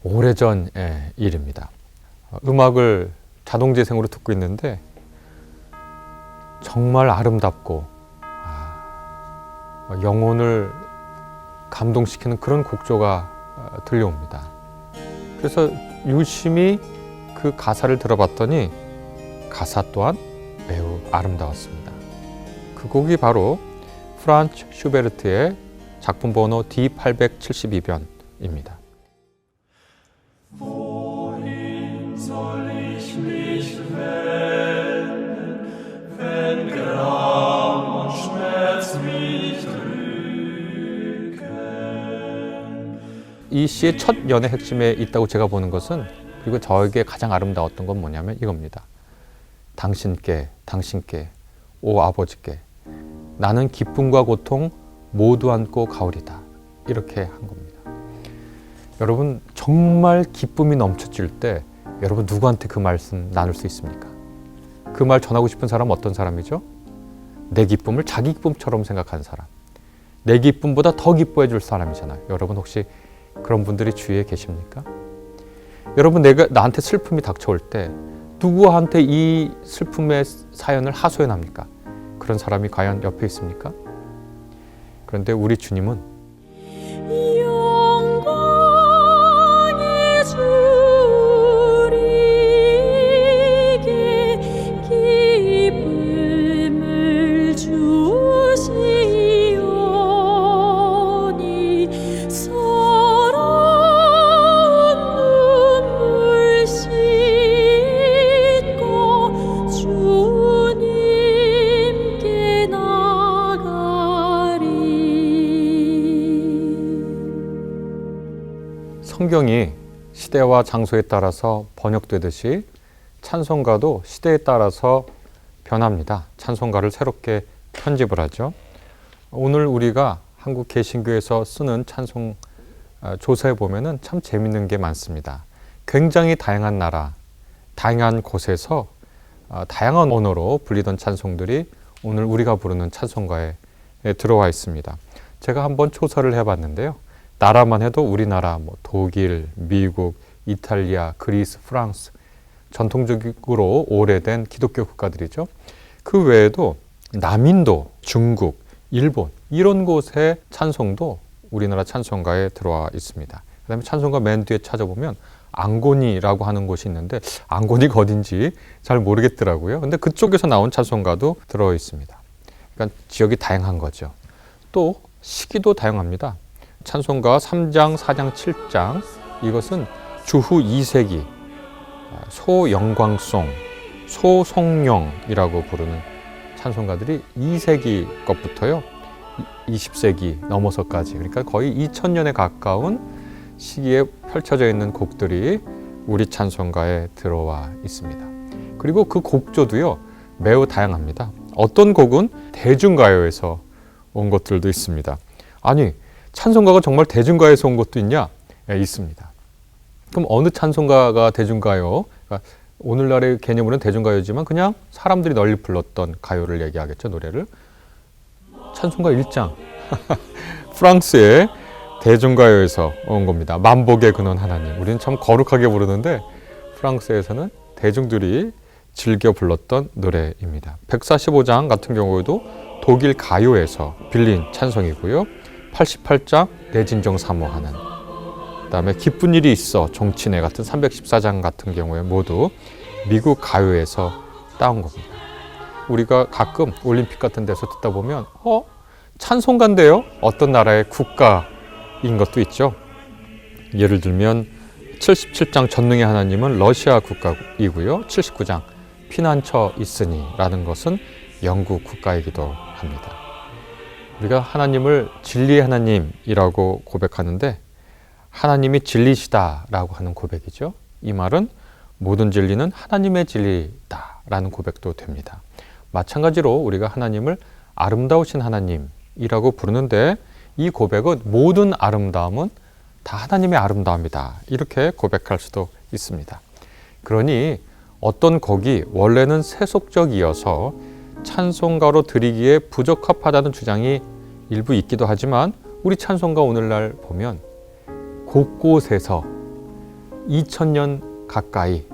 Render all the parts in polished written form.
오래전의 일입니다. 음악을 자동재생으로 듣고 있는데 정말 아름답고 영혼을 감동시키는 그런 곡조가 들려옵니다. 그래서 유심히 그 가사를 들어봤더니 가사 또한 매우 아름다웠습니다. 그 곡이 바로 프란츠 슈베르트의 작품 번호 D872번입니다. Wohin soll ich mich wenden, wenn Gram und Schmerz mich drücken? 이 시의 첫 연의 핵심에 있다고 제가 보는 것은, 그리고 저에게 가장 아름다웠던 건 뭐냐면 이겁니다. 당신께, 오 아버지께 나는 기쁨과 고통 모두 안고 가오리다. 이렇게 한 겁니다. 여러분, 정말 기쁨이 넘쳐질 때 여러분 누구한테 그 말씀 나눌 수 있습니까? 그 말 전하고 싶은 사람은 어떤 사람이죠? 내 기쁨을 자기 기쁨처럼 생각하는 사람, 내 기쁨보다 더 기뻐해 줄 사람이잖아요. 여러분 혹시 그런 분들이 주위에 계십니까? 여러분, 나한테 슬픔이 닥쳐올 때 누구한테 이 슬픔의 사연을 하소연합니까? 그런 사람이 과연 옆에 있습니까? 그런데 우리 주님은 영광의 주리에게 기쁨을 주시오니 서러운 눈물 씻고 주님께 나가리. 성경이 시대와 장소에 따라서 번역되듯이 찬송가도 시대에 따라서 변합니다. 찬송가를 새롭게 편집을 하죠. 오늘 우리가 한국 개신교에서 쓰는 찬송 조사에 보면은 참 재밌는 게 많습니다. 굉장히 다양한 나라, 다양한 곳에서 다양한 언어로 불리던 찬송들이 오늘 우리가 부르는 찬송가에 들어와 있습니다. 제가 한번 조사를 해봤는데요. 나라만 해도 우리나라, 독일, 미국, 이탈리아, 그리스, 프랑스, 전통적으로 오래된 기독교 국가들이죠. 그 외에도 남인도, 중국, 일본 이런 곳의 찬송도 우리나라 찬송가에 들어와 있습니다. 그 다음에 찬송가 맨 뒤에 찾아보면 앙고니라고 하는 곳이 있는데 앙고니가 어딘지 잘 모르겠더라고요. 근데 그쪽에서 나온 찬송가도 들어 있습니다. 그러니까 지역이 다양한 거죠. 또 시기도 다양합니다. 찬송가 3장, 4장, 7장 이것은 주후 2세기 소영광송, 소송령이라고 부르는 찬송가들이 2세기 것부터요 20세기 넘어서까지, 그러니까 거의 2000년에 가까운 시기에 펼쳐져 있는 곡들이 우리 찬송가에 들어와 있습니다. 그리고 그 곡조도요 매우 다양합니다. 어떤 곡은 대중가요에서 온 것들도 있습니다. 아니, 찬송가가 정말 대중가요에서 온 것도 있냐? 네, 있습니다. 그럼 어느 찬송가가 대중가요? 그러니까 오늘날의 개념으로는 대중가요지만 그냥 사람들이 널리 불렀던 가요를 얘기하겠죠, 노래를. 찬송가 1장 프랑스의 대중가요에서 온 겁니다. 만복의 근원 하나님. 우리는 참 거룩하게 부르는데 프랑스에서는 대중들이 즐겨 불렀던 노래입니다. 145장 같은 경우에도 독일 가요에서 빌린 찬송이고요. 88장 내 진정 사모하는, 그 다음에 기쁜 일이 있어 종친회 같은 314장 같은 경우에 모두 미국 가요에서 따온 겁니다. 우리가 가끔 올림픽 같은 데서 듣다 보면 찬송가인데요? 어떤 나라의 국가인 것도 있죠. 예를 들면 77장 전능의 하나님은 러시아 국가이고요. 79장 피난처 있으니 라는 것은 영국 국가이기도 합니다. 우리가 하나님을 진리의 하나님이라고 고백하는데 하나님이 진리시다라고 하는 고백이죠. 이 말은 모든 진리는 하나님의 진리다라는 고백도 됩니다. 마찬가지로 우리가 하나님을 아름다우신 하나님이라고 부르는데 이 고백은 모든 아름다움은 다 하나님의 아름다움이다. 이렇게 고백할 수도 있습니다. 그러니 어떤 곡이 원래는 세속적이어서 찬송가로 드리기에 부적합하다는 주장이 일부 있기도 하지만 우리 찬송가 오늘날 보면 곳곳에서 2000년 가까이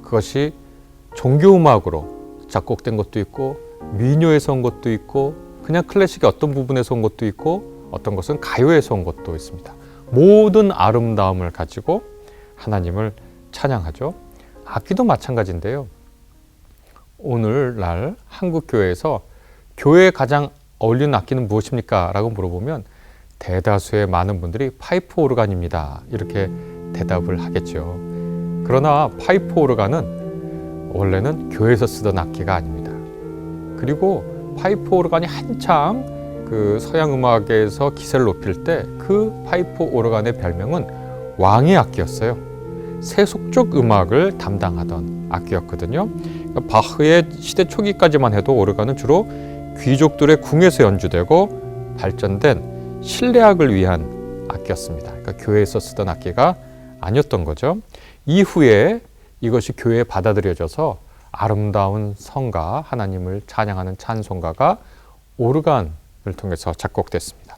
그것이 종교음악으로 작곡된 것도 있고 민요에서 온 것도 있고 그냥 클래식의 어떤 부분에서 온 것도 있고 어떤 것은 가요에서 온 것도 있습니다. 모든 아름다움을 가지고 하나님을 찬양하죠. 악기도 마찬가지인데요. 오늘날 한국 교회에서 교회에 가장 어울리는 악기는 무엇입니까? 라고 물어보면 대다수의 많은 분들이 파이프 오르간입니다. 이렇게 대답을 하겠죠. 그러나 파이프 오르간은 원래는 교회에서 쓰던 악기가 아닙니다. 그리고 파이프 오르간이 한참 그 서양 음악에서 기세를 높일 때 그 파이프 오르간의 별명은 왕의 악기였어요. 세속적 음악을 담당하던 악기였거든요. 그러니까 바흐의 시대 초기까지만 해도 오르간은 주로 귀족들의 궁에서 연주되고 발전된 실내악을 위한 악기였습니다. 그러니까 교회에서 쓰던 악기가 아니었던 거죠. 이후에 이것이 교회에 받아들여져서 아름다운 성가, 하나님을 찬양하는 찬송가가 오르간을 통해서 작곡됐습니다.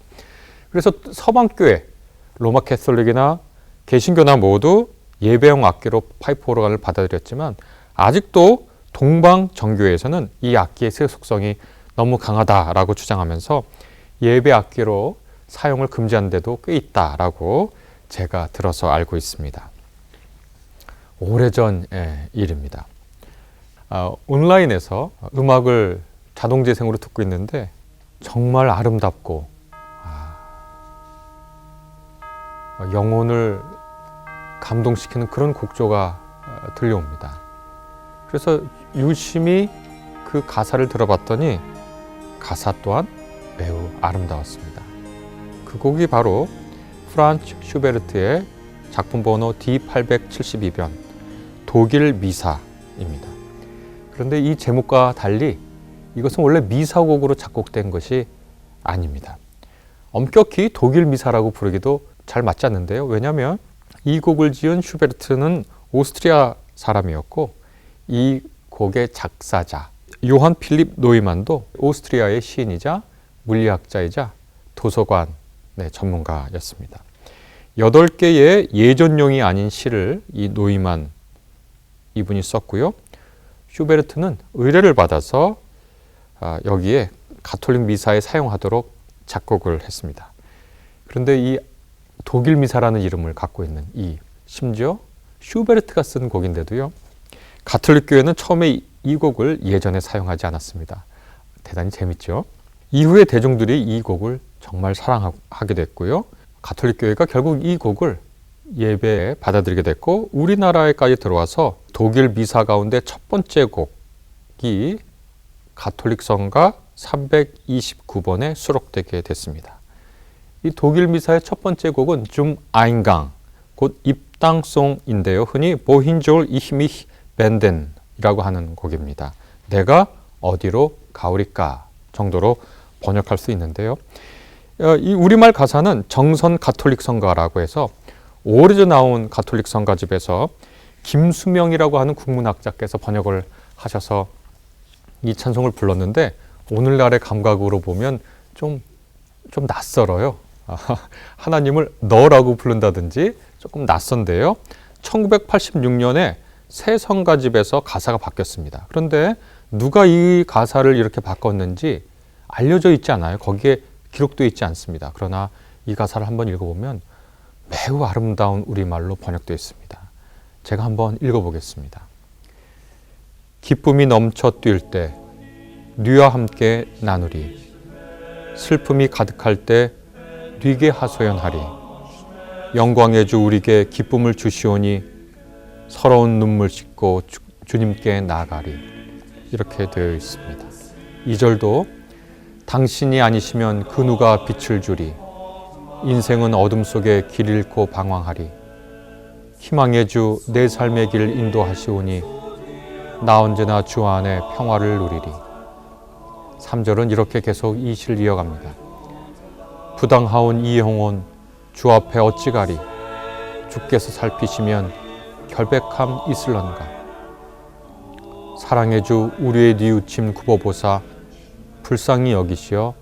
그래서 서방교회, 로마 캐톨릭이나 개신교나 모두 예배용 악기로 파이프 오르간을 받아들였지만 아직도 동방 정교회에서는 이 악기의 세속성이 너무 강하다라고 주장하면서 예배 악기로 사용을 금지한 데도 꽤 있다라고 제가 들어서 알고 있습니다. 오래전의 일입니다. 온라인에서 음악을 자동 재생으로 듣고 있는데 정말 아름답고 영혼을 감동시키는 그런 곡조가 들려옵니다. 그래서 유심히 그 가사를 들어봤더니 가사 또한 매우 아름다웠습니다. 그 곡이 바로 프란츠 슈베르트의 작품 번호 D872번 독일 미사입니다. 그런데 이 제목과 달리 이것은 원래 미사곡으로 작곡된 것이 아닙니다. 엄격히 독일 미사라고 부르기도 잘 맞지 않는데요. 왜냐하면 이 곡을 지은 슈베르트는 오스트리아 사람이었고 이 곡의 작사자 요한 필립 노이만도 오스트리아의 시인이자 물리학자이자 도서관 전문가였습니다. 8개의 예전용이 아닌 시를 이 노이만 이분이 썼고요. 슈베르트는 의뢰를 받아서 여기에 가톨릭 미사에 사용하도록 작곡을 했습니다. 그런데 이 독일 미사라는 이름을 갖고 있는 심지어 슈베르트가 쓴 곡인데도요. 가톨릭 교회는 처음에 이 곡을 예전에 사용하지 않았습니다. 대단히 재밌죠. 이후에 대중들이 이 곡을 정말 사랑하게 됐고요. 가톨릭 교회가 결국 이 곡을 예배에 받아들이게 됐고 우리나라에까지 들어와서 독일 미사 가운데 첫 번째 곡이 가톨릭 성가 329번에 수록되게 됐습니다. 이 독일 미사의 첫 번째 곡은 좀 아인강, 곧 입당송인데요. 흔히 보힌 졸 ich mich wenden?이라고 하는 곡입니다. 내가 어디로 가오리까 정도로 번역할 수 있는데요. 이 우리말 가사는 정선 가톨릭 성가라고 해서 오래전 나온 가톨릭 성가집에서 김수명이라고 하는 국문학자께서 번역을 하셔서 이 찬송을 불렀는데 오늘날의 감각으로 보면 좀 낯설어요. 하나님을 너라고 부른다든지 조금 낯선데요. 1986년에 새 성가집에서 가사가 바뀌었습니다. 그런데 누가 이 가사를 이렇게 바꿨는지 알려져 있지 않아요. 거기에 기록되어 있지 않습니다. 그러나 이 가사를 한번 읽어보면 매우 아름다운 우리말로 번역되어 있습니다. 제가 한번 읽어보겠습니다. 기쁨이 넘쳐 뛸 때 뉘와 함께 나누리. 슬픔이 가득할 때 뉘게 하소연하리. 영광의 주 우리에게 기쁨을 주시오니 서러운 눈물 씻고 주님께 나아가리. 이렇게 되어 있습니다. 2절도 당신이 아니시면 그 누가 빛을 주리. 인생은 어둠 속에 길 잃고 방황하리. 희망의 주 내 삶의 길 인도하시오니 나 언제나 주 안에 평화를 누리리. 3절은 이렇게 계속 이 시를 이어갑니다. 부당하온 이 영혼 주 앞에 어찌 가리. 주께서 살피시면 결백함 있을런가. 사랑의 주 우리의 뉘우침 굽어보사 불쌍히 여기시어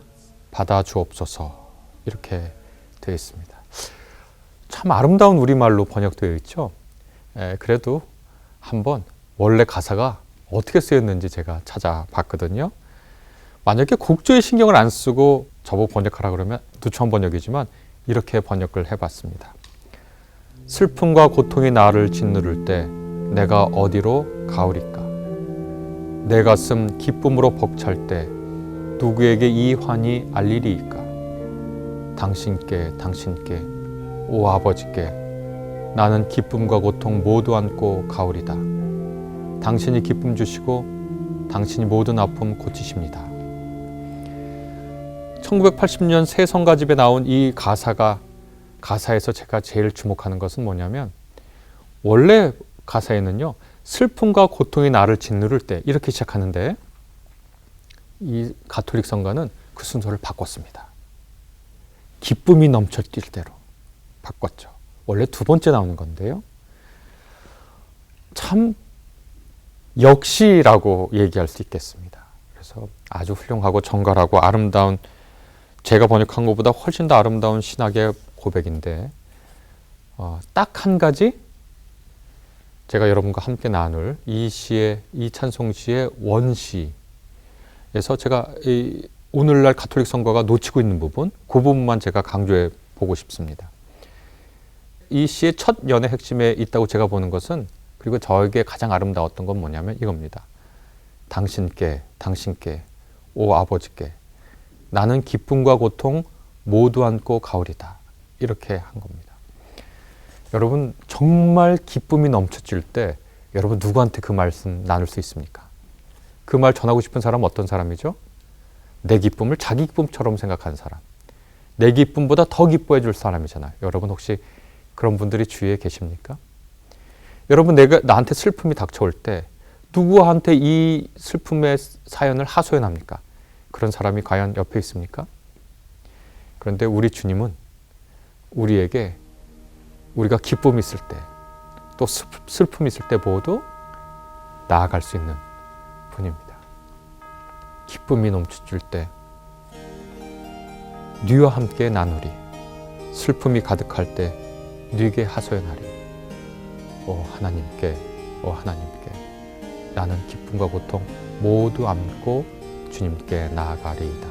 받아 주옵소서. 이렇게 되어 있습니다. 참 아름다운 우리말로 번역되어 있죠. 그래도 한번 원래 가사가 어떻게 쓰였는지 제가 찾아봤거든요. 만약에 곡조에 신경을 안 쓰고 저보고 번역하라 그러면 누추한 번역이지만 이렇게 번역을 해봤습니다. 슬픔과 고통이 나를 짓누를 때 내가 어디로 가오리까? 내 가슴 기쁨으로 벅찰 때 누구에게 이 환희 알리리이까? 당신께 오 아버지께 나는 기쁨과 고통 모두 안고 가오리다. 당신이 기쁨 주시고 당신이 모든 아픔 고치십니다. 1980년 새 성가집에 나온 이 가사에서 제가 제일 주목하는 것은 뭐냐면 원래 가사에는요, 슬픔과 고통이 나를 짓누를 때 이렇게 시작하는데 이 가톨릭 성가는 그 순서를 바꿨습니다. 기쁨이 넘쳐 뛸 때로 바꿨죠. 원래 두 번째 나오는 건데요. 참 역시라고 얘기할 수 있겠습니다. 그래서 아주 훌륭하고 정갈하고 아름다운, 제가 번역한 것보다 훨씬 더 아름다운 신학의 고백인데 딱 한 가지 제가 여러분과 함께 나눌 이 찬송시의 원시에서 제가 오늘날 가톨릭 성가가 놓치고 있는 부분, 그 부분만 제가 강조해 보고 싶습니다. 이 시의 첫 연의 핵심에 있다고 제가 보는 것은, 그리고 저에게 가장 아름다웠던 건 뭐냐면 이겁니다. 당신께 오 아버지께 나는 기쁨과 고통 모두 안고 가오리다. 이렇게 한 겁니다. 여러분 정말 기쁨이 넘쳐질 때 여러분 누구한테 그 말씀 나눌 수 있습니까? 그 말 전하고 싶은 사람은 어떤 사람이죠? 내 기쁨을 자기 기쁨처럼 생각하는 사람, 내 기쁨보다 더 기뻐해 줄 사람이잖아요. 여러분 혹시 그런 분들이 주위에 계십니까? 여러분 나한테 슬픔이 닥쳐올 때 누구한테 이 슬픔의 사연을 하소연합니까? 그런 사람이 과연 옆에 있습니까? 그런데 우리 주님은 우리에게 우리가 기쁨이 있을 때 또 슬픔이 있을 때 모두 나아갈 수 있는 분입니다. 기쁨이 넘쳐질 때 네와 함께 나누리, 슬픔이 가득할 때 네게 하소연하리. 오 하나님께 나는 기쁨과 고통 모두 안고 주님께 나아가리이다.